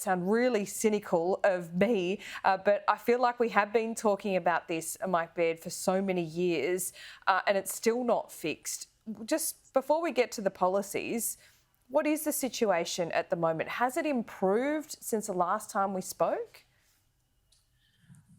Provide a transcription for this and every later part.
sound really cynical of me, but I feel like we have been talking about this, Mike Baird, for so many years, and it's still not fixed. Just before we get to the policies, what is the situation at the moment? Has it improved since the last time we spoke?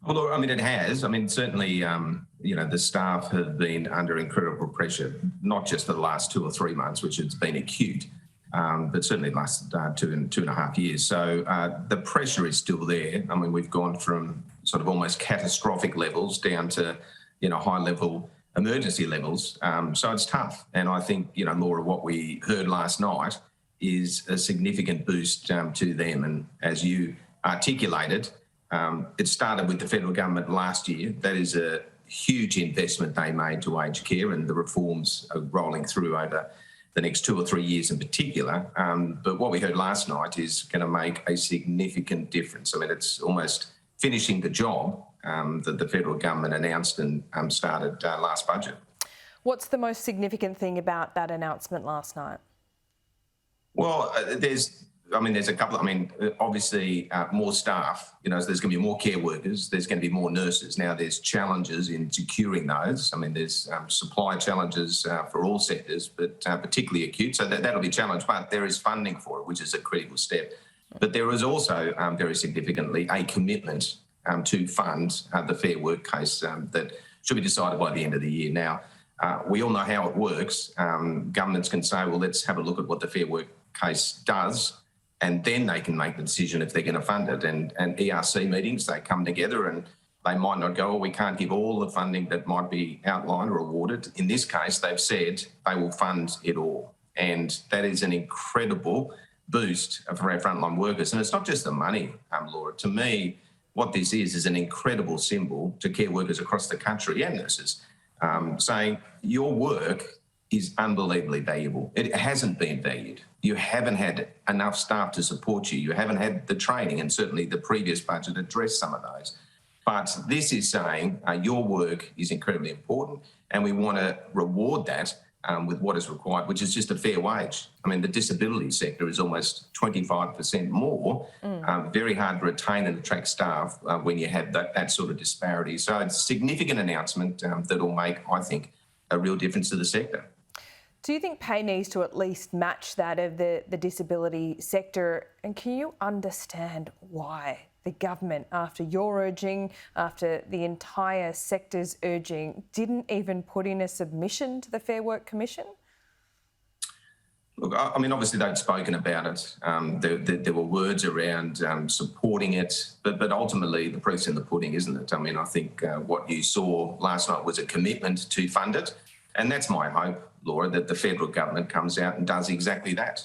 Well, I mean, it has. I mean, certainly, the staff have been under incredible pressure, not just for the last 2 or 3 months, which has been acute, but certainly the last 2.5 years. So the pressure is still there. I mean, we've gone from sort of almost catastrophic levels down to, high-level emergency levels. So it's tough. And I think, Laura, what we heard last night is a significant boost to them. And as you articulated, it started with the federal government last year. That is a huge investment they made to aged care, and the reforms are rolling through over the next 2 or 3 years in particular. But what we heard last night is going to make a significant difference. I mean, it's almost finishing the job that the federal government announced and started last budget. What's the most significant thing about that announcement last night? Well, there's a couple. Obviously, more staff. So there's going to be more care workers. There's going to be more nurses. Now, there's challenges in securing those. I mean, there's supply challenges for all sectors, but particularly acute. So that'll be a challenge. But there is funding for it, which is a critical step. But there is also, very significantly, a commitment to fund the Fair Work case that should be decided by the end of the year. Now, we all know how it works. Governments can say, well, let's have a look at what the Fair Work case does, and then they can make the decision if they're going to fund it. And ERC meetings, they come together and they might not go, we can't give all the funding that might be outlined or awarded. In this case, they've said they will fund it all. And that is an incredible boost for our frontline workers. And it's not just the money, Laura. To me, what this is an incredible symbol to care workers across the country and nurses, saying your work is unbelievably valuable. It hasn't been valued. You haven't had enough staff to support you. You haven't had the training, and certainly the previous budget addressed some of those. But this is saying your work is incredibly important, and we want to reward that with what is required, which is just a fair wage. I mean, the disability sector is almost 25% more. Very hard to retain and attract staff when you have that sort of disparity. So it's a significant announcement that will make, I think, a real difference to the sector. Do you think pay needs to at least match that of the disability sector? And can you understand why the government, after your urging, after the entire sector's urging, didn't even put in a submission to the Fair Work Commission? Look, I mean, obviously they'd spoken about it. There were words around supporting it, but ultimately the proof's in the pudding, isn't it? I mean, I think what you saw last night was a commitment to fund it. And that's my hope, Laura, that the federal government comes out and does exactly that.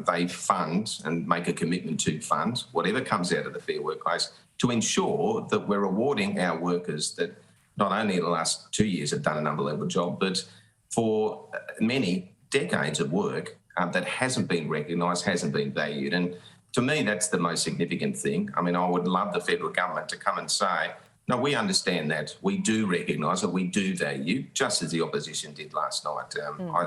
They fund and make a commitment to fund whatever comes out of the Fair Work case to ensure that we're rewarding our workers that not only in the last 2 years have done an unbelievable job, but for many decades of work that hasn't been recognised, hasn't been valued. And to me, that's the most significant thing. I mean, I would love the federal government to come and say, no, we understand that. We do recognise that. We do value, just as the opposition did last night.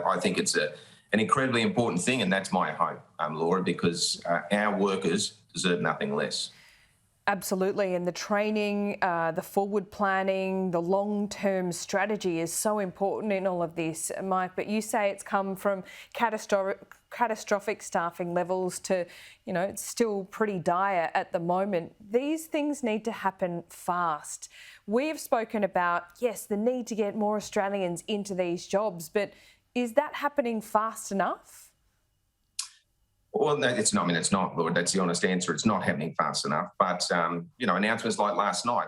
I think it's an incredibly important thing, and that's my hope, Laura, because our workers deserve nothing less. Absolutely, and the training, the forward planning, the long-term strategy is so important in all of this, Mike. But you say it's come from catastrophic staffing levels to, it's still pretty dire at the moment. These things need to happen fast. We have spoken about, yes, the need to get more Australians into these jobs, but is that happening fast enough? Well, no, it's not. I mean, it's not, Lord. That's the honest answer. It's not happening fast enough. But, announcements like last night,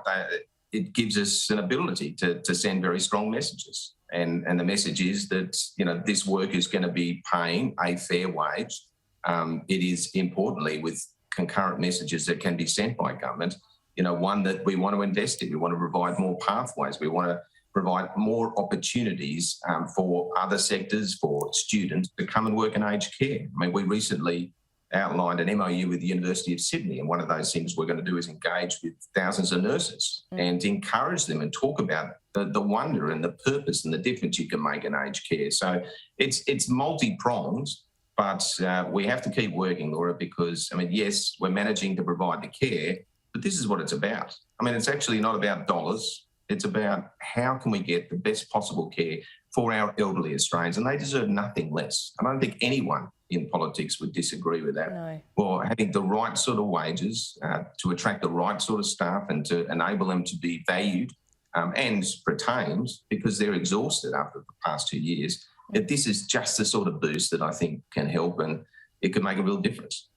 it gives us an ability to send very strong messages. And the message is that, this work is going to be paying a fair wage. It is, importantly, with concurrent messages that can be sent by government, one that we want to invest in. We want to provide more pathways. We want to provide more opportunities for other sectors, for students to come and work in aged care. I mean, we recently outlined an MOU with the University of Sydney, and one of those things we're going to do is engage with thousands of nurses and encourage them and talk about the wonder and the purpose and the difference you can make in aged care. So it's multi-pronged, But we have to keep working, Laura, because, I mean, yes, we're managing to provide the care, but this is what it's about. I mean, it's actually not about dollars. It's about how can we get the best possible care for our elderly Australians, and they deserve nothing less. I don't think anyone in politics would disagree with that. No. Or having the right sort of wages to attract the right sort of staff and to enable them to be valued and retained, because they're exhausted after the past 2 years. This is just the sort of boost that I think can help, and it could make a real difference.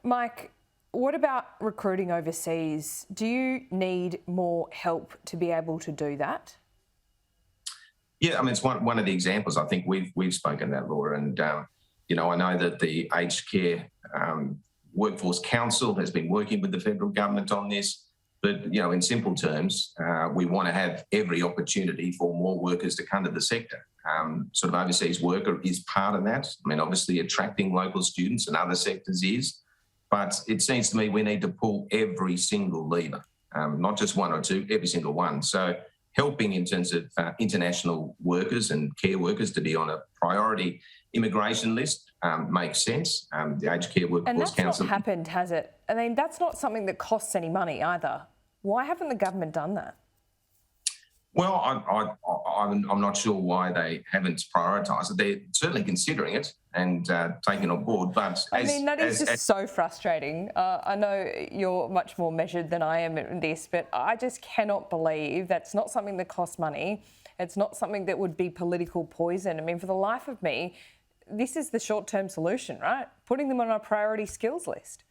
Mike, what about recruiting overseas? Do you need more help to be able to do that? Yeah, I mean, it's one of the examples. I think we've spoken that, Laura, and I know that the Aged Care Workforce Council has been working with the federal government on this. But, in simple terms, we want to have every opportunity for more workers to come to the sector. Sort of overseas worker is part of that. I mean, obviously attracting local students and other sectors is, but it seems to me we need to pull every single lever, not just one or two, every single one. So helping in terms of international workers and care workers to be on a priority immigration list makes sense. The Aged Care Workforce And that's Council... not happened, has it? I mean, that's not something that costs any money either. Why haven't the government done that? Well, I'm not sure why they haven't prioritised it. They're certainly considering it and taking it on board. But that is just so frustrating. I know you're much more measured than I am in this, but I just cannot believe that's not something that costs money. It's not something that would be political poison. I mean, for the life of me, this is the short-term solution, right? Putting them on a priority skills list.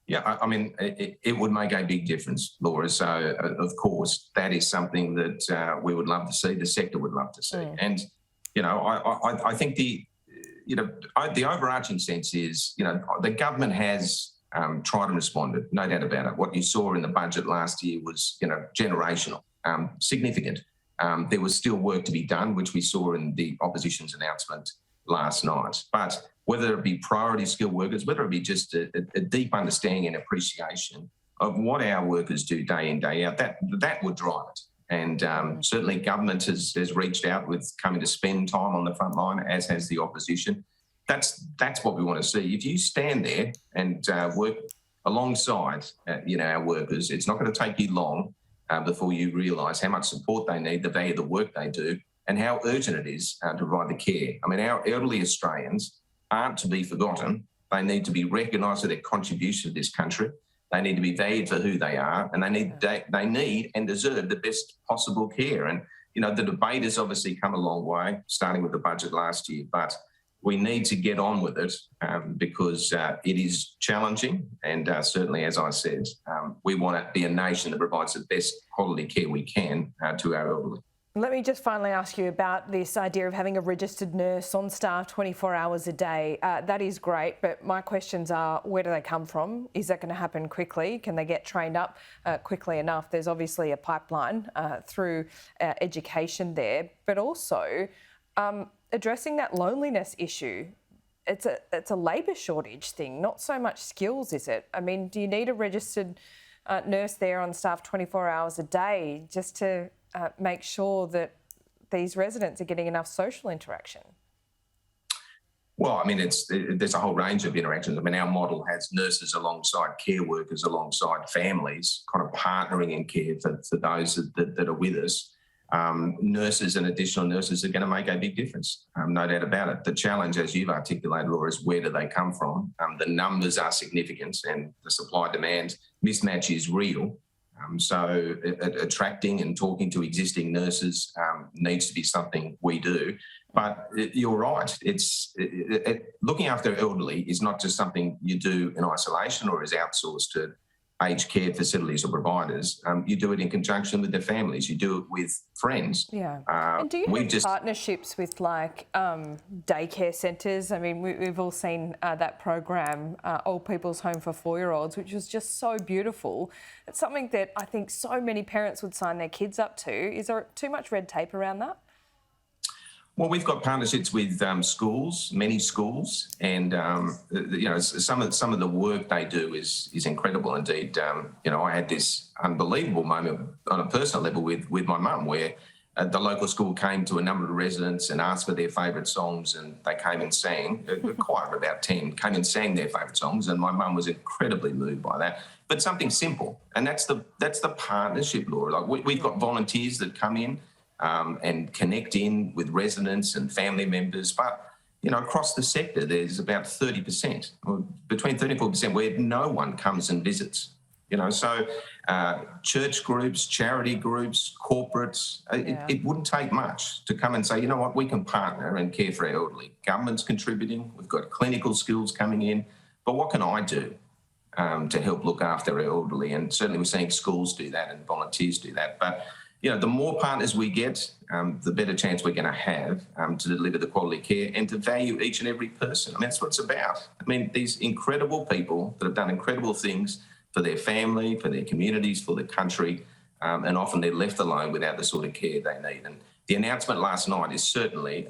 Yeah, I mean, it would make a big difference, Laura. So, of course, that is something that we would love to see, the sector would love to see. And, I think the overarching sense is, the government has tried and responded, no doubt about it. What you saw in the budget last year was, generational, significant. There was still work to be done, which we saw in the opposition's announcement last night. But whether it be priority skilled workers, whether it be just a deep understanding and appreciation of what our workers do day in, day out, that would drive it. And certainly government has reached out with coming to spend time on the front line, as has the opposition. That's what we want to see. If you stand there and work alongside our workers, it's not going to take you long before you realise how much support they need, the value of the work they do, and how urgent it is to provide the care. I mean, our elderly Australians aren't to be forgotten. They need to be recognised for their contribution to this country. They need to be valued for who they are, and they need and deserve the best possible care. And, the debate has obviously come a long way, starting with the budget last year, but we need to get on with it because it is challenging. And certainly, as I said, we want to be a nation that provides the best quality care we can to our elderly. Let me just finally ask you about this idea of having a registered nurse on staff 24 hours a day. That is great, but my questions are, where do they come from? Is that going to happen quickly? Can they get trained up quickly enough? There's obviously a pipeline through education there, but also addressing that loneliness issue. It's a labour shortage thing, not so much skills, is it? I mean, do you need a registered nurse there on staff 24 hours a day just to make sure that these residents are getting enough social interaction? Well, I mean, there's a whole range of interactions. I mean, our model has nurses alongside care workers, alongside families, kind of partnering in care for those that are with us. Nurses and additional nurses are going to make a big difference, no doubt about it. The challenge, as you've articulated, Laura, is where do they come from? The numbers are significant and the supply-demand mismatch is real. So attracting and talking to existing nurses needs to be something we do. But you're right. Looking after elderly is not just something you do in isolation or is outsourced to aged care facilities or providers. You do it in conjunction with their families. You do it with friends. Yeah. And do you have partnerships with daycare centres? I mean, we've all seen that program, Old People's Home for 4-year-olds, which was just so beautiful. It's something that I think so many parents would sign their kids up to. Is there too much red tape around that? Well, we've got partnerships with schools, many schools, and some of the work they do is incredible indeed. I had this unbelievable moment on a personal level with my mum, where the local school came to a number of residents and asked for their favourite songs, and they came and sang. A choir of about 10 came and sang their favourite songs, and my mum was incredibly moved by that. But something simple, and that's the partnership, Laura. Like we've got volunteers that come in and connect in with residents and family members, but across the sector, there's about 30%, or between 30 and 40%, where no one comes and visits. So church groups, charity groups, corporates, it wouldn't take much to come and say, you know what, we can partner and care for our elderly. Government's contributing, we've got clinical skills coming in, but what can I do to help look after our elderly? And certainly we're seeing schools do that and volunteers do that. But, the more partners we get, the better chance we're going to have to deliver the quality care and to value each and every person. I mean, that's what it's about. I mean, these incredible people that have done incredible things for their family, for their communities, for the country, and often they're left alone without the sort of care they need. And the announcement last night is certainly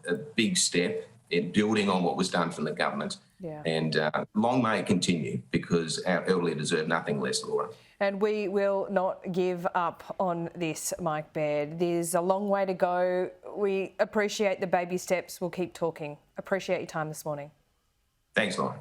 a big step in building on what was done from the government. Yeah. And long may it continue, because our elderly deserve nothing less, Laura. And we will not give up on this, Mike Baird. There's a long way to go. We appreciate the baby steps. We'll keep talking. Appreciate your time this morning. Thanks, Laura.